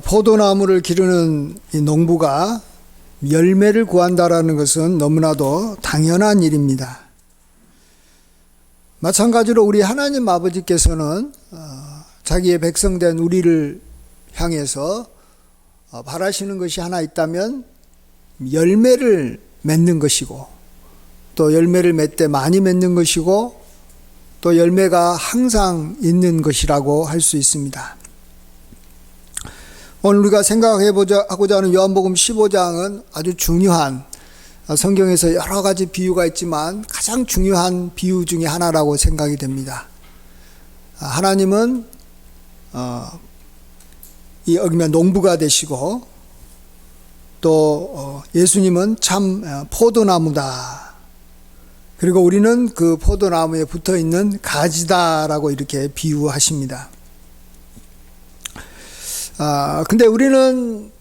포도나무를 기르는 이 농부가 열매를 구한다라는 것은 너무나도 당연한 일입니다. 마찬가지로 우리 하나님 아버지께서는 자기의 백성된 우리를 향해서 바라시는 것이 하나 있다면 열매를 맺는 것이고, 또 열매를 맺되 많이 맺는 것이고, 또 열매가 항상 있는 것이라고 할 수 있습니다. 오늘 우리가 생각하고자 하는 요한복음 15장은 아주 중요한, 성경에서 여러 가지 비유가 있지만 가장 중요한 비유 중에 하나라고 생각이 됩니다. 하나님은 이 어기면 농부가 되시고, 또 예수님은 참 포도나무다. 그리고 우리는 그 포도나무에 붙어 있는 가지다라고 이렇게 비유하십니다. 근데 우리는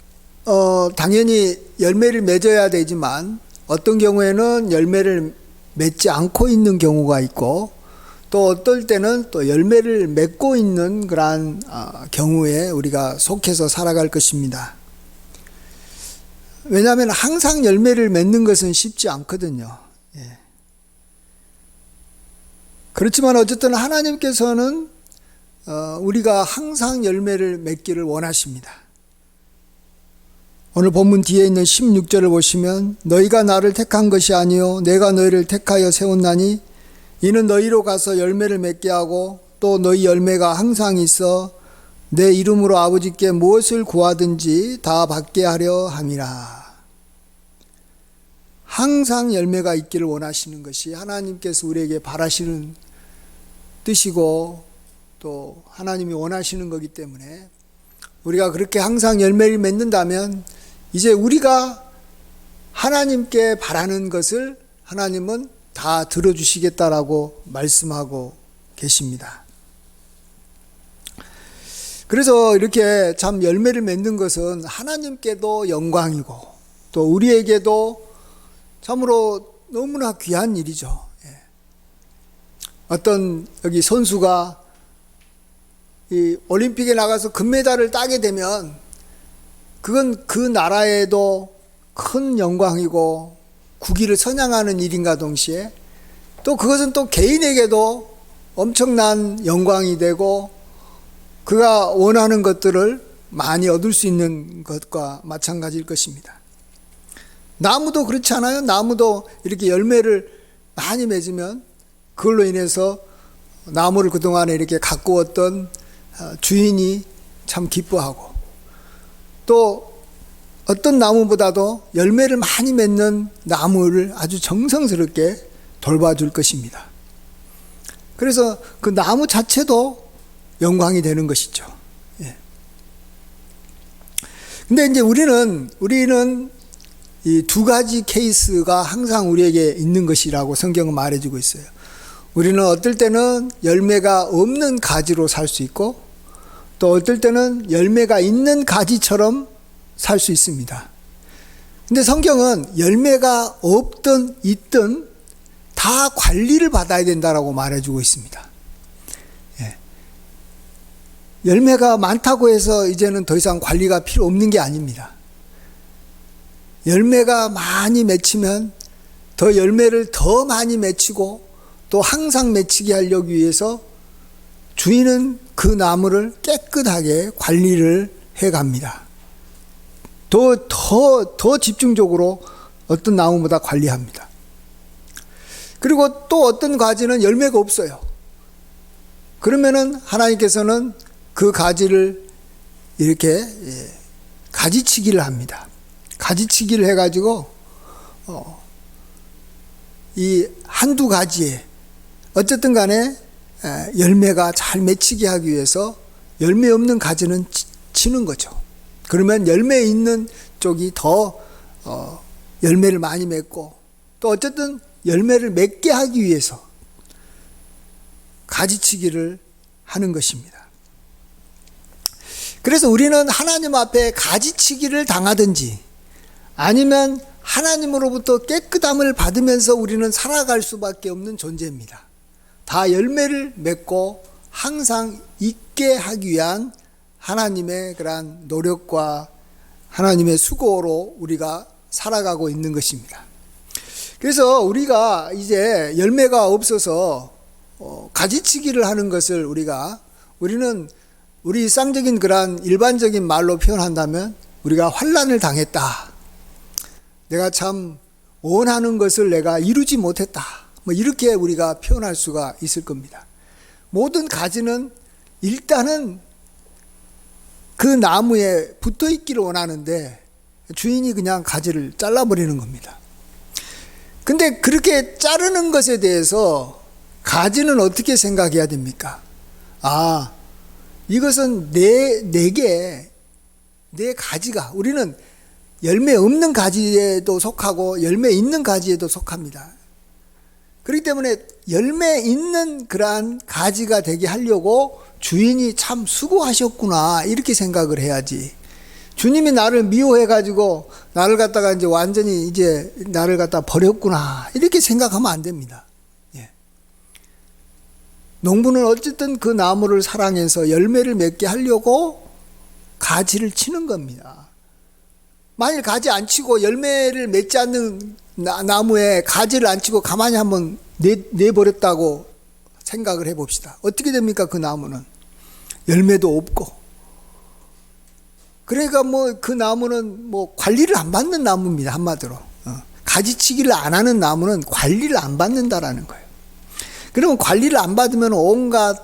당연히 열매를 맺어야 되지만 어떤 경우에는 열매를 맺지 않고 있는 경우가 있고, 또 어떨 때는 또 열매를 맺고 있는 그러한 경우에 우리가 속해서 살아갈 것입니다. 왜냐하면 항상 열매를 맺는 것은 쉽지 않거든요. 그렇지만 어쨌든 하나님께서는 우리가 항상 열매를 맺기를 원하십니다. 오늘 본문 뒤에 있는 16절을 보시면, 너희가 나를 택한 것이 아니요 내가 너희를 택하여 세웠나니 이는 너희로 가서 열매를 맺게 하고, 또 너희 열매가 항상 있어 내 이름으로 아버지께 무엇을 구하든지 다 받게 하려 함이라. 항상 열매가 있기를 원하시는 것이 하나님께서 우리에게 바라시는 뜻이고, 또 하나님이 원하시는 거기 때문에 우리가 그렇게 항상 열매를 맺는다면 이제 우리가 하나님께 바라는 것을 하나님은 다 들어주시겠다라고 말씀하고 계십니다. 그래서 이렇게 참 열매를 맺는 것은 하나님께도 영광이고, 또 우리에게도 참으로 너무나 귀한 일이죠. 어떤 여기 선수가 이 올림픽에 나가서 금메달을 따게 되면 그건 그 나라에도 큰 영광이고 국위를 선양하는 일인가 동시에, 또 그것은 또 개인에게도 엄청난 영광이 되고 그가 원하는 것들을 많이 얻을 수 있는 것과 마찬가지일 것입니다. 나무도 그렇지 않아요? 나무도 이렇게 열매를 많이 맺으면 그걸로 인해서 나무를 그동안에 이렇게 가꾸었던 주인이 참 기뻐하고, 또 어떤 나무보다도 열매를 많이 맺는 나무를 아주 정성스럽게 돌봐줄 것입니다. 그래서 그 나무 자체도 영광이 되는 것이죠. 근데 이제 우리는 이 두 가지 케이스가 항상 우리에게 있는 것이라고 성경은 말해주고 있어요. 우리는 어떨 때는 열매가 없는 가지로 살 수 있고, 또 어떨 때는 열매가 있는 가지처럼 살 수 있습니다. 근데 성경은 열매가 없든 있든 다 관리를 받아야 된다라고 말해주고 있습니다. 열매가 많다고 해서 이제는 더 이상 관리가 필요 없는 게 아닙니다. 열매가 많이 맺히면 더 열매를 더 많이 맺히고, 또 항상 맺히게 하려기 위해서 주인은 그 나무를 깨끗하게 관리를 해갑니다. 더 집중적으로 어떤 나무보다 관리합니다. 그리고 또 어떤 가지는 열매가 없어요. 그러면은 하나님께서는 그 가지를 이렇게 가지치기를 합니다. 가지치기를 해가지고 이 한두 가지에 어쨌든 간에 열매가 잘 맺히게 하기 위해서 열매 없는 가지는 치는 거죠. 그러면 열매 있는 쪽이 더 열매를 많이 맺고, 또 어쨌든 열매를 맺게 하기 위해서 가지치기를 하는 것입니다. 그래서 우리는 하나님 앞에 가지치기를 당하든지 아니면 하나님으로부터 깨끗함을 받으면서 우리는 살아갈 수밖에 없는 존재입니다. 다 열매를 맺고 항상 있게 하기 위한 하나님의 그러한 노력과 하나님의 수고로 우리가 살아가고 있는 것입니다. 그래서 우리가 이제 열매가 없어서 가지치기를 하는 것을 우리는 우리 쌍적인 그러한 일반적인 말로 표현한다면 우리가 환난을 당했다. 내가 참 원하는 것을 내가 이루지 못했다. 뭐 이렇게 우리가 표현할 수가 있을 겁니다. 모든 가지는 일단은 그 나무에 붙어 있기를 원하는데 주인이 그냥 가지를 잘라버리는 겁니다. 근데 그렇게 자르는 것에 대해서 가지는 어떻게 생각해야 됩니까? 이것은 내 가지가, 우리는 열매 없는 가지에도 속하고 열매 있는 가지에도 속합니다. 그렇기 때문에 열매 있는 그러한 가지가 되게 하려고 주인이 참 수고하셨구나 이렇게 생각을 해야지. 주님이 나를 미워해가지고 나를 갖다가 이제 완전히 이제 나를 갖다 버렸구나 이렇게 생각하면 안 됩니다. 예. 농부는 어쨌든 그 나무를 사랑해서 열매를 맺게 하려고 가지를 치는 겁니다. 만일 가지 안 치고 열매를 맺지 않는 나무에 가지를 안 치고 가만히 한번 내버렸다고 생각을 해봅시다. 어떻게 됩니까? 그 나무는 열매도 없고. 그러니까 그 나무는 관리를 안 받는 나무입니다. 한마디로 가지치기를 안 하는 나무는 관리를 안 받는다라는 거예요. 그러면 관리를 안 받으면 온갖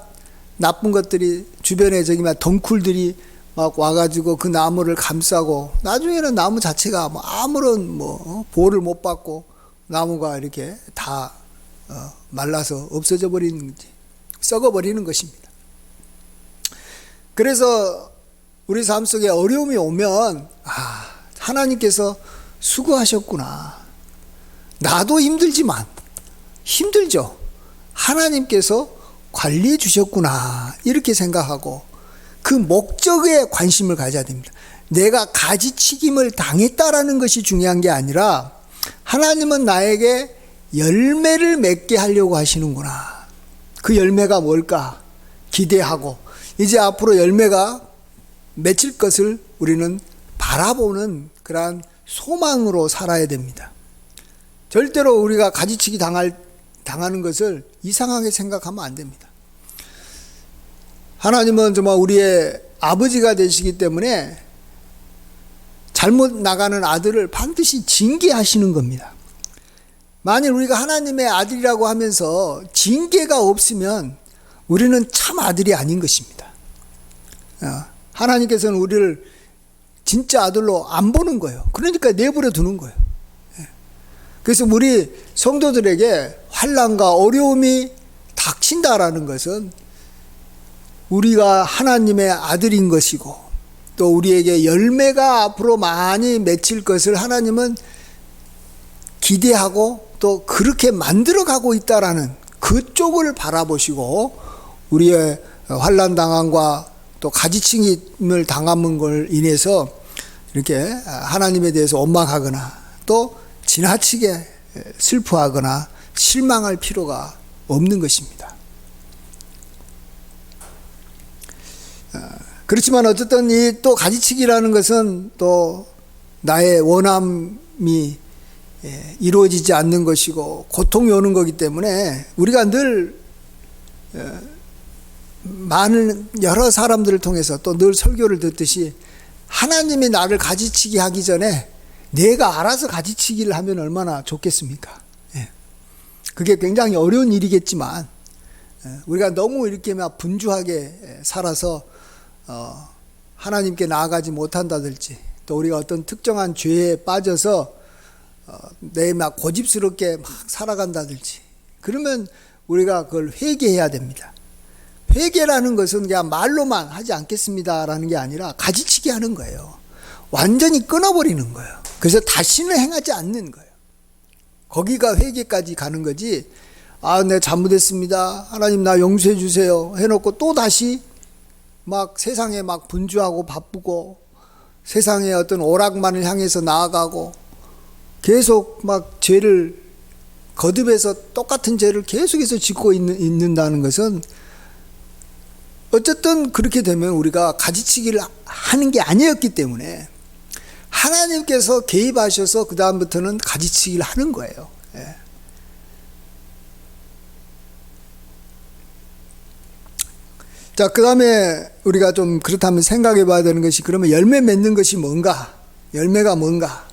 나쁜 것들이 주변에 덩쿨들이 막 와가지고 그 나무를 감싸고 나중에는 나무 자체가 아무런 보호를 못 받고 나무가 이렇게 다 말라서 없어져 버리는 거지, 썩어 버리는 것입니다. 그래서 우리 삶 속에 어려움이 오면 하나님께서 수고하셨구나. 나도 힘들지만 힘들죠. 하나님께서 관리해 주셨구나 이렇게 생각하고 그 목적에 관심을 가져야 됩니다. 내가 가지치김을 당했다라는 것이 중요한 게 아니라 하나님은 나에게 열매를 맺게 하려고 하시는구나. 그 열매가 뭘까 기대하고 이제 앞으로 열매가 맺힐 것을 우리는 바라보는 그러한 소망으로 살아야 됩니다. 절대로 우리가 가지치기 당하는 것을 이상하게 생각하면 안 됩니다. 하나님은 정말 우리의 아버지가 되시기 때문에 잘못 나가는 아들을 반드시 징계하시는 겁니다. 만일 우리가 하나님의 아들이라고 하면서 징계가 없으면 우리는 참 아들이 아닌 것입니다. 하나님께서는 우리를 진짜 아들로 안 보는 거예요. 그러니까 내버려 두는 거예요. 그래서 우리 성도들에게 환난과 어려움이 닥친다라는 것은 우리가 하나님의 아들인 것이고 또 우리에게 열매가 앞으로 많이 맺힐 것을 하나님은 기대하고 또 그렇게 만들어가고 있다라는 그쪽을 바라보시고 우리의 환난 당함과 또 가지치김을 당한 걸 인해서 이렇게 하나님에 대해서 원망하거나 또 지나치게 슬퍼하거나 실망할 필요가 없는 것입니다. 그렇지만 어쨌든 이 또 가지치기라는 것은 또 나의 원함이 이루어지지 않는 것이고 고통이 오는 거기 때문에 우리가 늘 많은 여러 사람들을 통해서 또 늘 설교를 듣듯이 하나님이 나를 가지치기 하기 전에 내가 알아서 가지치기를 하면 얼마나 좋겠습니까? 그게 굉장히 어려운 일이겠지만 우리가 너무 이렇게 막 분주하게 살아서 하나님께 나아가지 못한다든지 또 우리가 어떤 특정한 죄에 빠져서 내 막 고집스럽게 막 살아간다든지 그러면 우리가 그걸 회개해야 됩니다. 회개라는 것은 그냥 말로만 하지 않겠습니다라는 게 아니라 가지치기 하는 거예요. 완전히 끊어버리는 거예요. 그래서 다시는 행하지 않는 거예요. 거기가 회개까지 가는 거지. 내 잘못했습니다. 하나님 나 용서해 주세요. 해놓고 또 다시 막 세상에 막 분주하고 바쁘고 세상의 어떤 오락만을 향해서 나아가고 계속 막 죄를 거듭해서 똑같은 죄를 계속해서 짓고 있는다는 것은 어쨌든 그렇게 되면 우리가 가지치기를 하는 게 아니었기 때문에 하나님께서 개입하셔서 그 다음부터는 가지치기를 하는 거예요. 예. 자, 그 다음에 우리가 좀 그렇다면 생각해 봐야 되는 것이, 그러면 열매 맺는 것이 뭔가? 열매가 뭔가?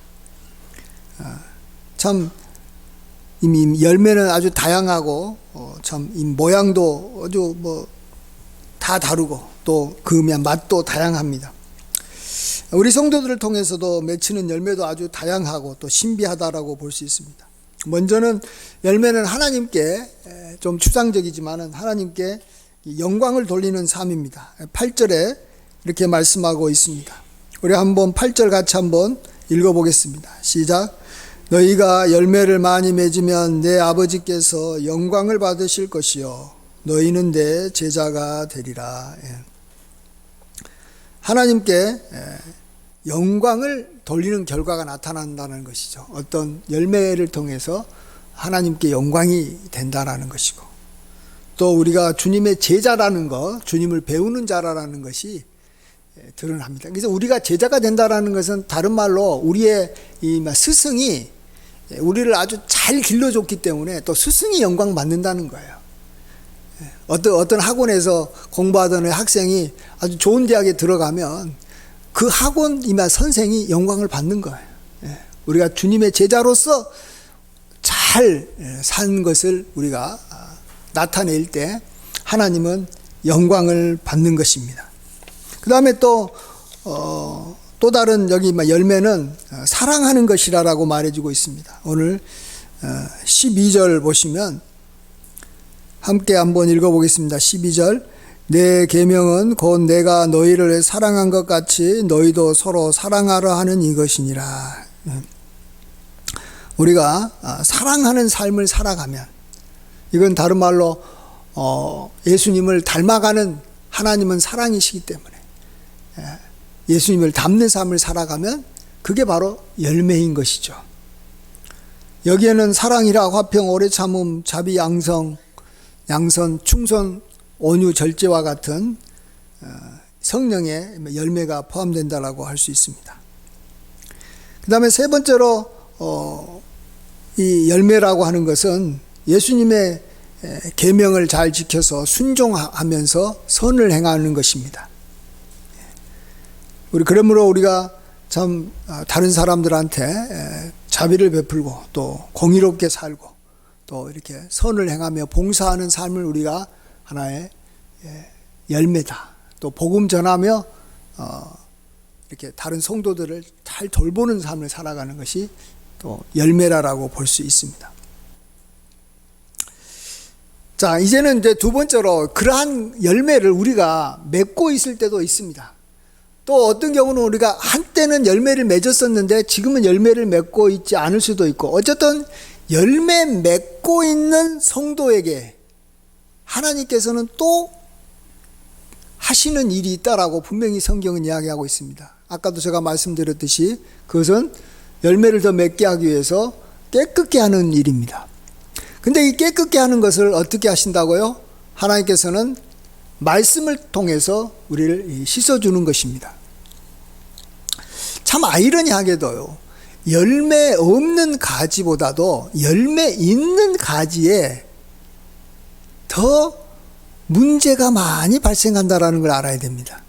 참 이미 열매는 아주 다양하고 참 이 모양도 아주 뭐 다 다르고 또 그 맛도 다양합니다. 우리 성도들을 통해서도 맺히는 열매도 아주 다양하고 또 신비하다라고 볼 수 있습니다. 먼저는 열매는 하나님께, 좀 추상적이지만은 하나님께 영광을 돌리는 삶입니다. 8절에 이렇게 말씀하고 있습니다. 우리 한번 8절 같이 한번 읽어보겠습니다. 시작. 너희가 열매를 많이 맺으면 내 아버지께서 영광을 받으실 것이요 너희는 내 제자가 되리라. 하나님께 영광을 돌리는 결과가 나타난다는 것이죠. 어떤 열매를 통해서 하나님께 영광이 된다는 것이고, 또 우리가 주님의 제자라는 것, 주님을 배우는 자라는 것이 드러납니다. 그래서 우리가 제자가 된다는 것은 다른 말로 우리의 이 스승이 우리를 아주 잘 길러줬기 때문에 또 스승이 영광 받는다는 거예요. 어떤 학원에서 공부하던 학생이 아주 좋은 대학에 들어가면 그 학원 선생이 영광을 받는 거예요. 우리가 주님의 제자로서 잘 산 것을 우리가 나타낼 때 하나님은 영광을 받는 것입니다. 그 다음에 또 다른 여기 열매는 사랑하는 것이라고 말해주고 있습니다. 오늘 12절 보시면 함께 한번 읽어보겠습니다. 12절. 내 계명은 곧 내가 너희를 사랑한 것 같이 너희도 서로 사랑하라 하는 이것이니라. 우리가 사랑하는 삶을 살아가면, 이건 다른 말로 예수님을 닮아가는, 하나님은 사랑이시기 때문에 예수님을 닮는 삶을 살아가면 그게 바로 열매인 것이죠. 여기에는 사랑이라 화평 오래 참음 자비 양성 양선 충선 온유 절제와 같은 성령의 열매가 포함된다라고 할 수 있습니다. 그 다음에 세 번째로 이 열매라고 하는 것은 예수님의 계명을 잘 지켜서 순종하면서 선을 행하는 것입니다. 그러므로 우리가 참 다른 사람들한테 자비를 베풀고 또 공의롭게 살고 또 이렇게 선을 행하며 봉사하는 삶을 우리가 하나의 열매다. 또 복음 전하며 이렇게 다른 성도들을 잘 돌보는 삶을 살아가는 것이 또 열매라고 볼 수 있습니다. 자, 이제는 이제 두 번째로 그러한 열매를 우리가 맺고 있을 때도 있습니다. 또 어떤 경우는 우리가 한때는 열매를 맺었었는데 지금은 열매를 맺고 있지 않을 수도 있고, 어쨌든 열매 맺고 있는 성도에게 하나님께서는 또 하시는 일이 있다라고 분명히 성경은 이야기하고 있습니다. 아까도 제가 말씀드렸듯이 그것은 열매를 더 맺게 하기 위해서 깨끗게 하는 일입니다. 근데 이 깨끗게 하는 것을 어떻게 하신다고요? 하나님께서는 말씀을 통해서 우리를 씻어주는 것입니다. 참 아이러니하게도요, 열매 없는 가지보다도 열매 있는 가지에 더 문제가 많이 발생한다는 걸 알아야 됩니다.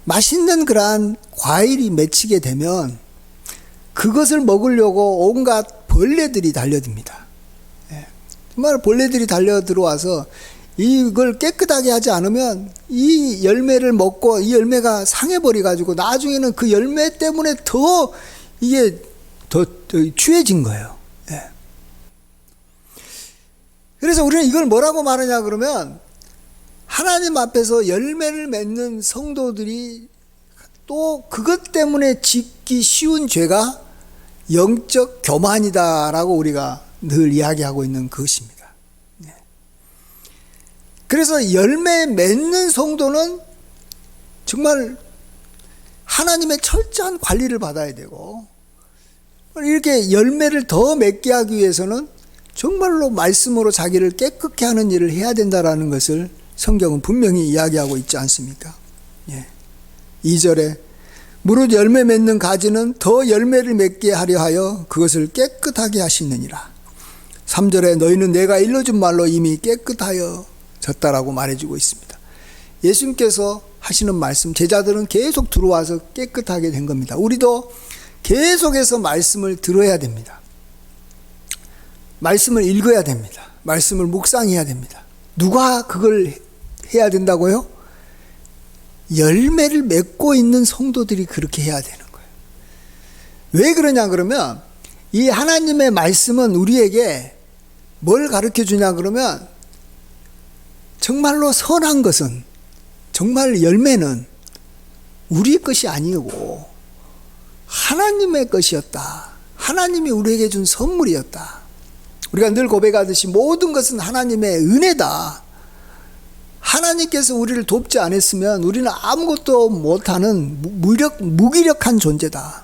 맛있는 그러한 과일이 맺히게 되면 그것을 먹으려고 온갖 벌레들이 달려듭니다. 정말 벌레들이 달려 들어와서 이걸 깨끗하게 하지 않으면 이 열매를 먹고 이 열매가 상해버려 가지고 나중에는 그 열매 때문에 더 이게 더 취해진 거예요. 그래서 우리는 이걸 뭐라고 말하냐 그러면, 하나님 앞에서 열매를 맺는 성도들이 또 그것 때문에 짓기 쉬운 죄가 영적 교만이다라고 우리가 늘 이야기하고 있는 것입니다. 그래서 열매 맺는 성도는 정말 하나님의 철저한 관리를 받아야 되고, 이렇게 열매를 더 맺게 하기 위해서는 정말로 말씀으로 자기를 깨끗게 하는 일을 해야 된다는 것을 성경은 분명히 이야기하고 있지 않습니까? 2절에 무릇 열매 맺는 가지는 더 열매를 맺게 하려 하여 그것을 깨끗하게 하시느니라. 3절에 너희는 내가 일러준 말로 이미 깨끗하여졌다라고 말해주고 있습니다. 예수님께서 하시는 말씀, 제자들은 계속 들어와서 깨끗하게 된 겁니다. 우리도 계속해서 말씀을 들어야 됩니다. 말씀을 읽어야 됩니다. 말씀을 묵상해야 됩니다. 누가 그걸 해야 된다고요? 열매를 맺고 있는 성도들이 그렇게 해야 되는 거예요. 왜 그러냐 그러면 이 하나님의 말씀은 우리에게 뭘 가르쳐 주냐 그러면 정말로 선한 것은, 정말 열매는 우리 것이 아니고 하나님의 것이었다. 하나님이 우리에게 준 선물이었다. 우리가 늘 고백하듯이 모든 것은 하나님의 은혜다. 하나님께서 우리를 돕지 않았으면 우리는 아무것도 못하는 무기력한 존재다.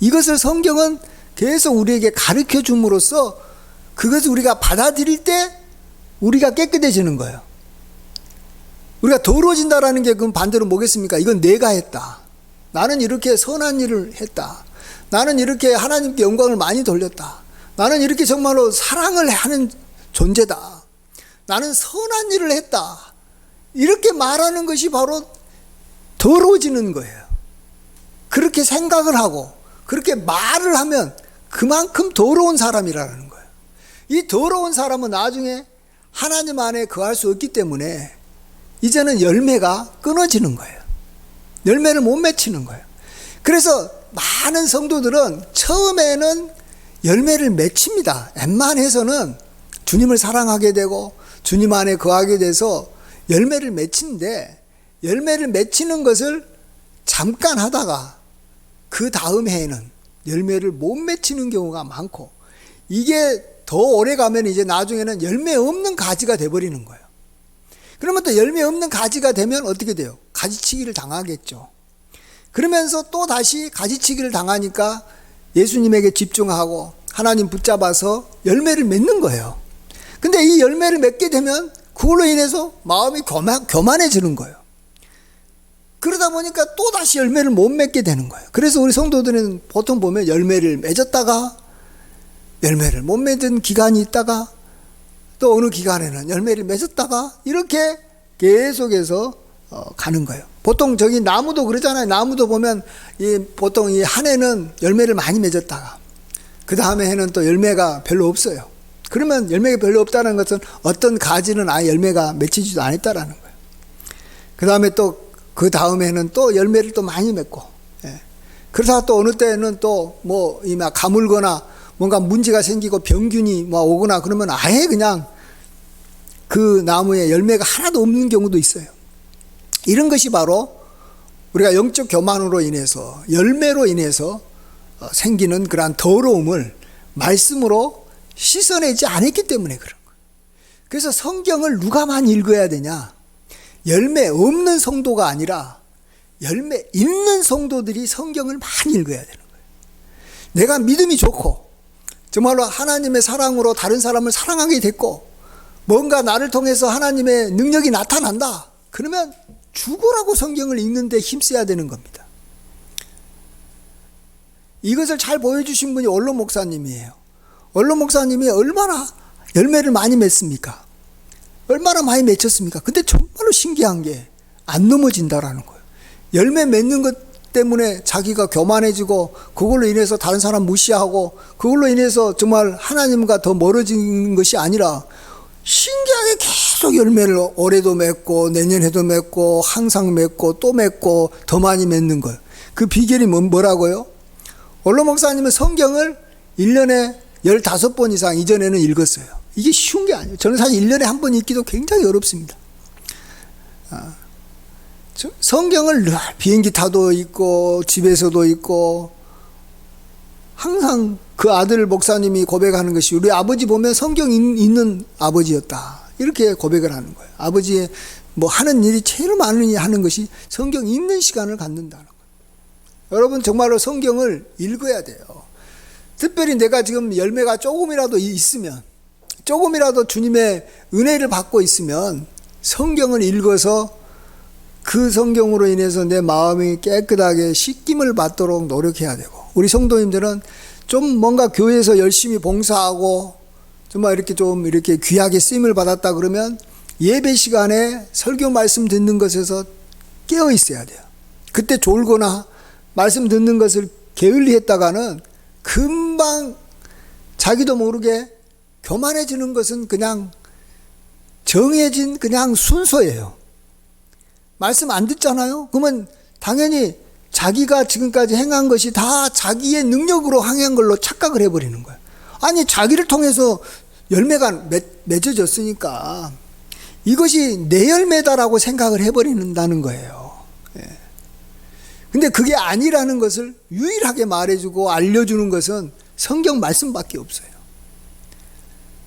이것을 성경은 계속 우리에게 가르쳐 줌으로써 그것을 우리가 받아들일 때 우리가 깨끗해지는 거예요. 우리가 더러워진다라는 게 그럼 반대로 뭐겠습니까? 이건 내가 했다. 나는 이렇게 선한 일을 했다. 나는 이렇게 하나님께 영광을 많이 돌렸다. 나는 이렇게 정말로 사랑을 하는 존재다. 나는 선한 일을 했다. 이렇게 말하는 것이 바로 더러워지는 거예요. 그렇게 생각을 하고 그렇게 말을 하면 그만큼 더러운 사람이라는 거예요. 이 더러운 사람은 나중에 하나님 안에 거할 수 없기 때문에 이제는 열매가 끊어지는 거예요. 열매를 못 맺히는 거예요. 그래서 많은 성도들은 처음에는 열매를 맺힙니다. 웬만해서는 주님을 사랑하게 되고 주님 안에 거하게 돼서 열매를 맺히는데, 열매를 맺히는 것을 잠깐 하다가 그 다음 해에는 열매를 못 맺히는 경우가 많고, 이게 더 오래 가면 이제 나중에는 열매 없는 가지가 돼버리는 거예요. 그러면 또 열매 없는 가지가 되면 어떻게 돼요? 가지치기를 당하겠죠. 그러면서 또 다시 가지치기를 당하니까 예수님에게 집중하고 하나님 붙잡아서 열매를 맺는 거예요. 근데 이 열매를 맺게 되면 그걸로 인해서 마음이 교만해지는 거예요. 그러다 보니까 또 다시 열매를 못 맺게 되는 거예요. 그래서 우리 성도들은 보통 보면 열매를 맺었다가 열매를 못 맺은 기간이 있다가 또 어느 기간에는 열매를 맺었다가 이렇게 계속해서 가는 거예요. 보통 저기 나무도 그러잖아요. 나무도 보면 보통 이 한 해는 열매를 많이 맺었다가 그 다음에 해는 또 열매가 별로 없어요. 그러면 열매가 별로 없다는 것은 어떤 가지는 아예 열매가 맺히지도 않았다라는 거예요. 그 다음에 또 그 다음에는 또 열매를 또 많이 맺고, 그러다가 또 어느 때는 또 뭐 막 가물거나 뭔가 문제가 생기고 병균이 뭐 오거나 그러면 아예 그냥 그 나무에 열매가 하나도 없는 경우도 있어요. 이런 것이 바로 우리가 영적 교만으로 인해서 열매로 인해서 생기는 그러한 더러움을 말씀으로 씻어내지 않았기 때문에 그런 거예요. 그래서 성경을 누가 많이 읽어야 되냐? 열매 없는 성도가 아니라 열매 있는 성도들이 성경을 많이 읽어야 되는 거예요. 내가 믿음이 좋고 정말로 하나님의 사랑으로 다른 사람을 사랑하게 됐고 뭔가 나를 통해서 하나님의 능력이 나타난다. 그러면 죽으라고 성경을 읽는데 힘써야 되는 겁니다. 이것을 잘 보여주신 분이 원로 목사님이에요. 원로 목사님이 얼마나 열매를 많이 맺습니까? 얼마나 많이 맺혔습니까? 근데 정말로 신기한 게 안 넘어진다라는 거예요. 열매 맺는 것 때문에 자기가 교만해지고 그걸로 인해서 다른 사람 무시하고 그걸로 인해서 정말 하나님과 더 멀어지는 것이 아니라 신기하게 계속 열매를 올해도 맺고 내년에도 맺고 항상 맺고 또 맺고 더 많이 맺는 거예요. 그 비결이 뭐라고요? 원로 목사님은 성경을 1년에 15번 이상 이전에는 읽었어요. 이게 쉬운 게 아니에요. 저는 사실 1년에 한 번 읽기도 굉장히 어렵습니다. 성경을 늘 비행기 타도 읽고 집에서도 읽고 항상 그 아들 목사님이 고백하는 것이 우리 아버지 보면 성경 읽는 아버지였다. 이렇게 고백을 하는 거예요. 아버지의 뭐 하는 일이 제일 많이 하는 것이 성경 읽는 시간을 갖는다는 거예요. 여러분 정말로 성경을 읽어야 돼요. 특별히 내가 지금 열매가 조금이라도 있으면 조금이라도 주님의 은혜를 받고 있으면 성경을 읽어서 그 성경으로 인해서 내 마음이 깨끗하게 씻김을 받도록 노력해야 되고, 우리 성도님들은 좀 뭔가 교회에서 열심히 봉사하고 정말 이렇게 좀 이렇게 귀하게 쓰임을 받았다 그러면 예배 시간에 설교 말씀 듣는 것에서 깨어 있어야 돼요. 그때 졸거나 말씀 듣는 것을 게을리 했다가는 금방 자기도 모르게 교만해지는 것은 그냥 정해진 그냥 순서예요. 말씀 안 듣잖아요? 그러면 당연히 자기가 지금까지 행한 것이 다 자기의 능력으로 행한 걸로 착각을 해버리는 거예요. 아니, 자기를 통해서 열매가 맺어졌으니까 이것이 내 열매다라고 생각을 해버린다는 거예요. 근데 그게 아니라는 것을 유일하게 말해주고 알려주는 것은 성경 말씀밖에 없어요.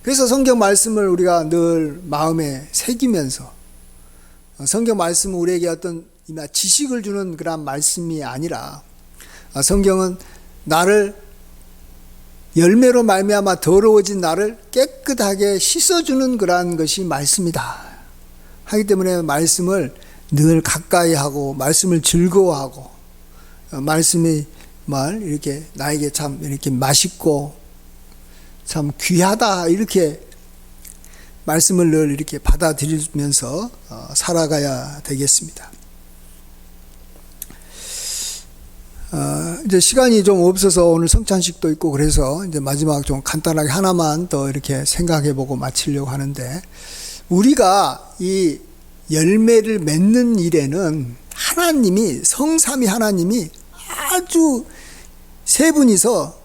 그래서 성경 말씀을 우리가 늘 마음에 새기면서, 성경 말씀은 우리에게 어떤 지식을 주는 그런 말씀이 아니라, 성경은 나를 열매로 말미암아 더러워진 나를 깨끗하게 씻어주는 그러한 것이 말씀이다 하기 때문에 말씀을 늘 가까이 하고 말씀을 즐거워하고, 말씀이 말 이렇게 나에게 참 이렇게 맛있고 참 귀하다 이렇게 말씀을 늘 이렇게 받아들이면서 살아가야 되겠습니다. 이제 시간이 좀 없어서 오늘 성찬식도 있고 그래서 이제 마지막 좀 간단하게 하나만 더 이렇게 생각해 보고 마치려고 하는데, 우리가 이 열매를 맺는 일에는 하나님이, 성삼위 하나님이 아주 세 분이서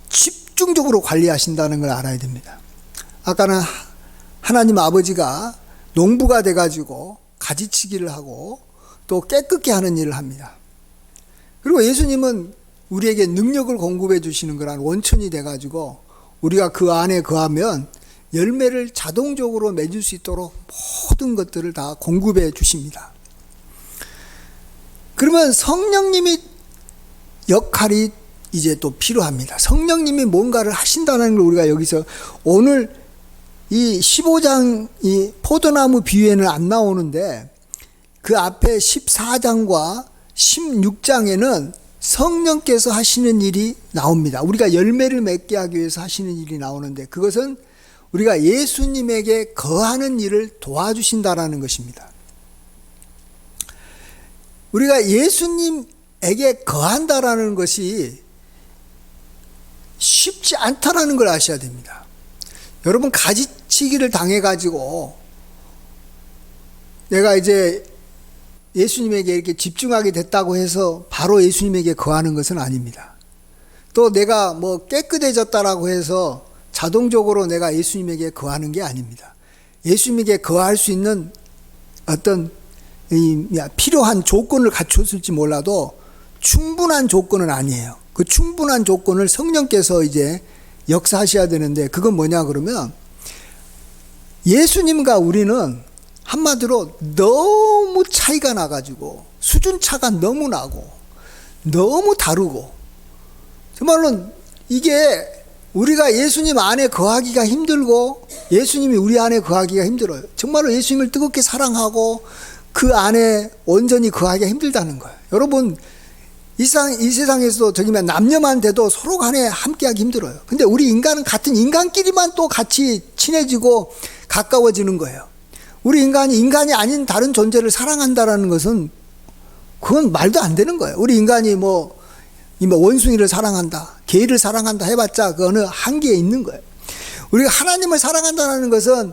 집중적으로 관리하신다는 걸 알아야 됩니다. 아까는 하나님 아버지가 농부가 돼가지고 가지치기를 하고 또 깨끗게 하는 일을 합니다. 그리고 예수님은 우리에게 능력을 공급해 주시는 그런 원천이 돼가지고 우리가 그 안에 거하면 열매를 자동적으로 맺을 수 있도록 모든 것들을 다 공급해 주십니다. 그러면 성령님이 역할이 이제 또 필요합니다. 성령님이 뭔가를 하신다는 걸 우리가 여기서 오늘 이 15장 이 포도나무 비유에는 안 나오는데 그 앞에 14장과 16장에는 성령께서 하시는 일이 나옵니다. 우리가 열매를 맺게 하기 위해서 하시는 일이 나오는데, 그것은 우리가 예수님에게 거하는 일을 도와주신다라는 것입니다. 우리가 예수님에게 거한다라는 것이 쉽지 않다라는 걸 아셔야 됩니다. 여러분, 가지치기를 당해가지고 내가 이제 예수님에게 이렇게 집중하게 됐다고 해서 바로 예수님에게 거하는 것은 아닙니다. 또 내가 뭐 깨끗해졌다라고 해서 자동적으로 내가 예수님에게 거하는 게 아닙니다. 예수님에게 거할 수 있는 어떤 필요한 조건을 갖췄을지 몰라도 충분한 조건은 아니에요. 그 충분한 조건을 성령께서 이제 역사하셔야 되는데, 그건 뭐냐 그러면 예수님과 우리는 한마디로 너무 차이가 나가지고 수준차가 너무 나고 너무 다르고, 정말로 이게 우리가 예수님 안에 거하기가 힘들고 예수님이 우리 안에 거하기가 힘들어요. 정말로 예수님을 뜨겁게 사랑하고 그 안에 온전히 거하기가 힘들다는 거예요. 여러분, 이 세상에서 저기면 남녀만 돼도 서로 간에 함께하기 힘들어요. 근데 우리 인간은 같은 인간끼리만 또 같이 친해지고 가까워지는 거예요. 우리 인간이 아닌 다른 존재를 사랑한다라는 것은 그건 말도 안 되는 거예요. 우리 인간이 뭐 원숭이를 사랑한다, 개를 사랑한다 해봤자 그 어느 한계에 있는 거예요. 우리가 하나님을 사랑한다는 것은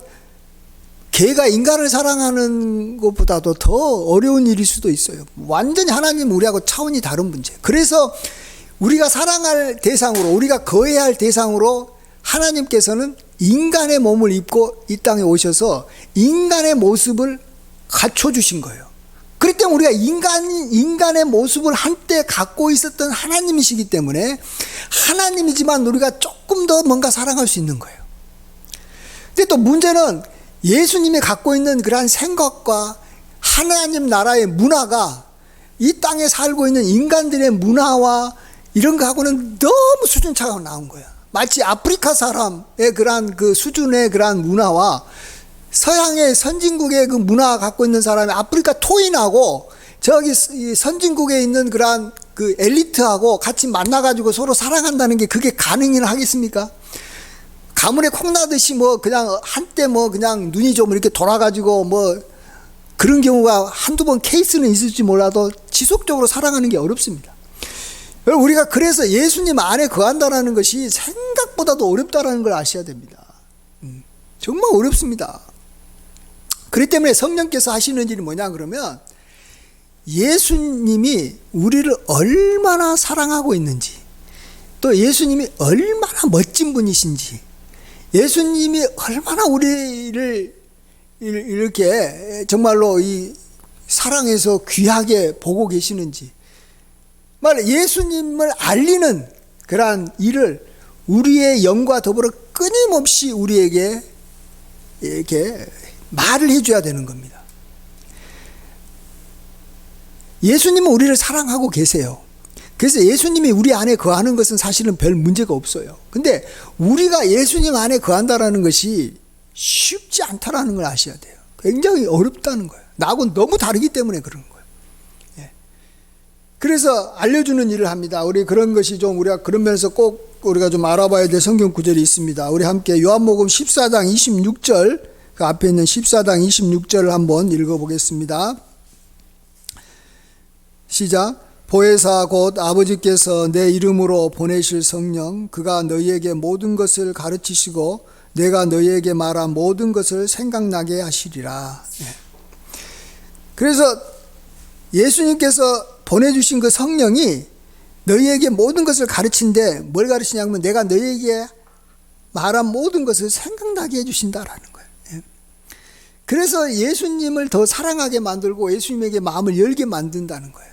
개가 인간을 사랑하는 것보다도 더 어려운 일일 수도 있어요. 완전히 하나님 우리하고 차원이 다른 문제. 그래서 우리가 사랑할 대상으로, 우리가 거해야 할 대상으로 하나님께서는 인간의 몸을 입고 이 땅에 오셔서 인간의 모습을 갖춰주신 거예요. 그렇기 때문에 우리가 인간의 모습을 한때 갖고 있었던 하나님이시기 때문에 하나님이지만 우리가 조금 더 뭔가 사랑할 수 있는 거예요. 근데 또 문제는 예수님이 갖고 있는 그러한 생각과 하나님 나라의 문화가 이 땅에 살고 있는 인간들의 문화와 이런 거하고는 너무 수준차가 나온 거야. 마치 아프리카 사람의 그러한 그 수준의 그러한 문화와 서양의 선진국의 그 문화 갖고 있는 사람이 아프리카 토인하고 저기 이 선진국에 있는 그러한 그 엘리트하고 같이 만나가지고 서로 사랑한다는 게 그게 가능이나 하겠습니까? 가물에 콩나듯이 뭐 그냥 한때 뭐 그냥 눈이 좀 이렇게 돌아가지고 뭐 그런 경우가 한두 번 케이스는 있을지 몰라도 지속적으로 사랑하는 게 어렵습니다. 우리가 그래서 예수님 안에 거한다는 것이 생각보다도 어렵다는 걸 아셔야 됩니다. 정말 어렵습니다. 그렇기 때문에 성령께서 하시는 일이 뭐냐 그러면 예수님이 우리를 얼마나 사랑하고 있는지, 또 예수님이 얼마나 멋진 분이신지, 예수님이 얼마나 우리를 이렇게 정말로 이 사랑해서 귀하게 보고 계시는지, 말 예수님을 알리는 그러한 일을 우리의 영과 더불어 끊임없이 우리에게 이렇게 말을 해줘야 되는 겁니다. 예수님은 우리를 사랑하고 계세요. 그래서 예수님이 우리 안에 거하는 것은 사실은 별 문제가 없어요. 근데 우리가 예수님 안에 거한다는 것이 쉽지 않다는 걸 아셔야 돼요. 굉장히 어렵다는 거예요. 나하고는 너무 다르기 때문에 그런 거예요. 예. 그래서 알려주는 일을 합니다. 우리 그런 것이 좀 우리가 그런 면에서 꼭 우리가 좀 알아봐야 될 성경 구절이 있습니다. 우리 함께 요한복음 14장 26절, 그 앞에 있는 14장 26절을 한번 읽어보겠습니다. 시작. 보혜사 곧 아버지께서 내 이름으로 보내실 성령, 그가 너희에게 모든 것을 가르치시고 내가 너희에게 말한 모든 것을 생각나게 하시리라. 그래서 예수님께서 보내주신 그 성령이 너희에게 모든 것을 가르친데 뭘 가르치냐면 내가 너희에게 말한 모든 것을 생각나게 해주신다라는 거예요. 그래서 예수님을 더 사랑하게 만들고 예수님에게 마음을 열게 만든다는 거예요.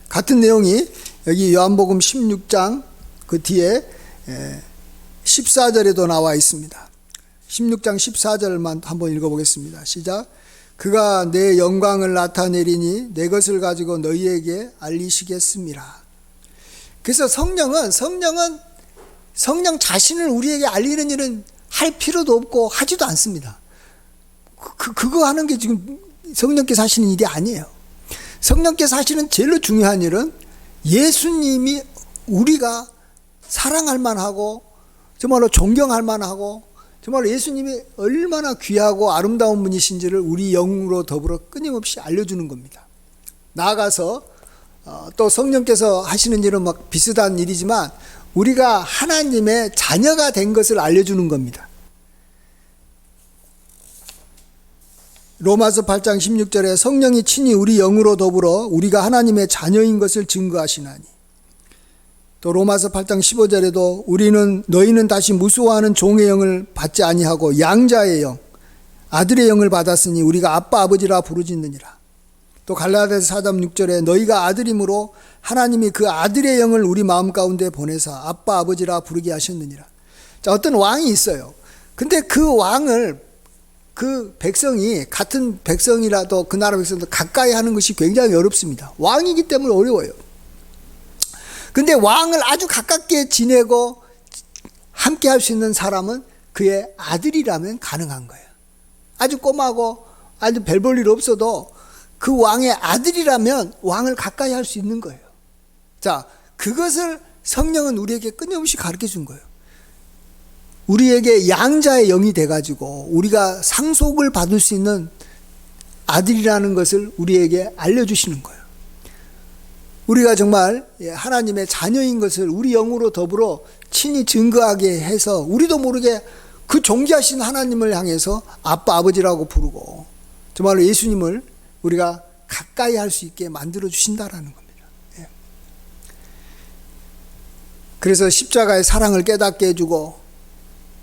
같은 내용이 여기 요한복음 16장 그 뒤에 14절에도 나와 있습니다. 16장 14절만 한번 읽어보겠습니다. 시작. 그가 내 영광을 나타내리니 내 것을 가지고 너희에게 알리시겠습니다. 그래서 성령 자신을 우리에게 알리는 일은 할 필요도 없고 하지도 않습니다. 그거 하는 게 지금 성령께서 하시는 일이 아니에요. 성령께서 하시는 제일 중요한 일은 예수님이 우리가 사랑할 만하고 정말로 존경할 만하고 정말로 예수님이 얼마나 귀하고 아름다운 분이신지를 우리 영으로 더불어 끊임없이 알려주는 겁니다. 나아가서 또 성령께서 하시는 일은 막 비슷한 일이지만 우리가 하나님의 자녀가 된 것을 알려주는 겁니다. 로마서 8장 16절에 성령이 친히 우리 영으로 더불어 우리가 하나님의 자녀인 것을 증거하시나니, 또 로마서 8장 15절에도 너희는 다시 무수워하는 종의 영을 받지 아니하고 양자의 영, 아들의 영을 받았으니 우리가 아빠 아버지라 부르짖느니라. 또 갈라디아서 4장 6절에 너희가 아들이므로 하나님이 그 아들의 영을 우리 마음 가운데 보내사 아빠 아버지라 부르게 하셨느니라. 자, 어떤 왕이 있어요. 근데 그 왕을 그 백성이 같은 백성이라도 그 나라 백성도 가까이 하는 것이 굉장히 어렵습니다. 왕이기 때문에 어려워요. 근데 왕을 아주 가깝게 지내고 함께 할 수 있는 사람은 그의 아들이라면 가능한 거예요. 아주 꼬마고 아주 별 볼 일 없어도 그 왕의 아들이라면 왕을 가까이 할 수 있는 거예요. 자, 그것을 성령은 우리에게 끊임없이 가르쳐 준 거예요. 우리에게 양자의 영이 돼가지고 우리가 상속을 받을 수 있는 아들이라는 것을 우리에게 알려주시는 거예요. 우리가 정말 하나님의 자녀인 것을 우리 영으로 더불어 친히 증거하게 해서 우리도 모르게 그 존귀하신 하나님을 향해서 아빠 아버지라고 부르고 정말로 예수님을 우리가 가까이 할 수 있게 만들어 주신다라는 겁니다. 그래서 십자가의 사랑을 깨닫게 해주고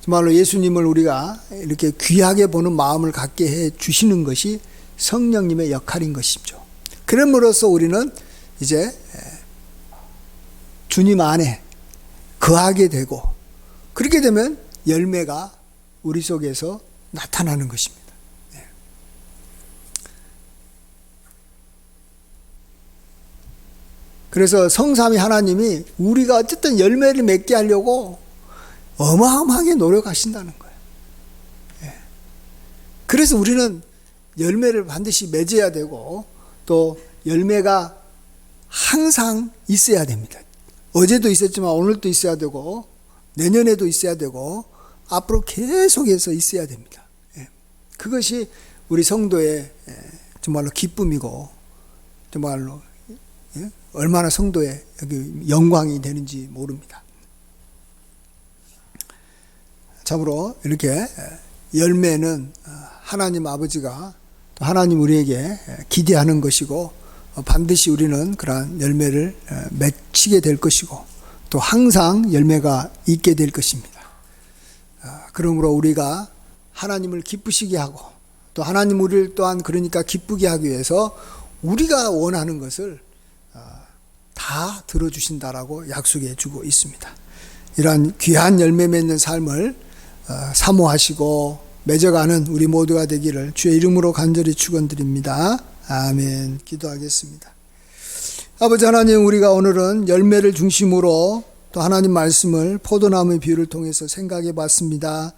정말로 예수님을 우리가 이렇게 귀하게 보는 마음을 갖게 해 주시는 것이 성령님의 역할인 것이죠. 그럼으로써 우리는 이제 주님 안에 거하게 되고 그렇게 되면 열매가 우리 속에서 나타나는 것입니다. 그래서 성삼위 하나님이 우리가 어쨌든 열매를 맺게 하려고 어마어마하게 노력하신다는 거예요. 그래서 우리는 열매를 반드시 맺어야 되고 또 열매가 항상 있어야 됩니다. 어제도 있었지만 오늘도 있어야 되고 내년에도 있어야 되고 앞으로 계속해서 있어야 됩니다. 그것이 우리 성도의 정말로 기쁨이고 정말로 얼마나 성도의 영광이 되는지 모릅니다. 참으로 이렇게 열매는 하나님 아버지가 또 하나님 우리에게 기대하는 것이고 반드시 우리는 그러한 열매를 맺히게 될 것이고 또 항상 열매가 있게 될 것입니다. 그러므로 우리가 하나님을 기쁘시게 하고 또 하나님 우리를 또한 그러니까 기쁘게 하기 위해서 우리가 원하는 것을 다 들어주신다라고 약속해 주고 있습니다. 이러한 귀한 열매 맺는 삶을 사모하시고 맺어가는 우리 모두가 되기를 주의 이름으로 간절히 축원드립니다. 아멘. 기도하겠습니다. 아버지 하나님, 우리가 오늘은 열매를 중심으로 또 하나님 말씀을 포도나무의 비유를 통해서 생각해 봤습니다.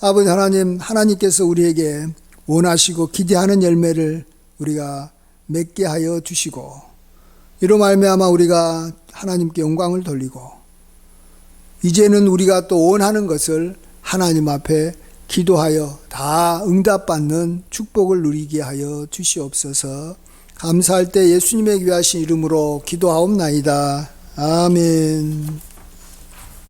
아버지 하나님, 하나님께서 우리에게 원하시고 기대하는 열매를 우리가 맺게 하여 주시고 이로 말미암아 우리가 하나님께 영광을 돌리고 이제는 우리가 또 원하는 것을 하나님 앞에 기도하여 다 응답받는 축복을 누리게 하여 주시옵소서. 감사할 때 예수님의 귀하신 이름으로 기도하옵나이다. 아멘.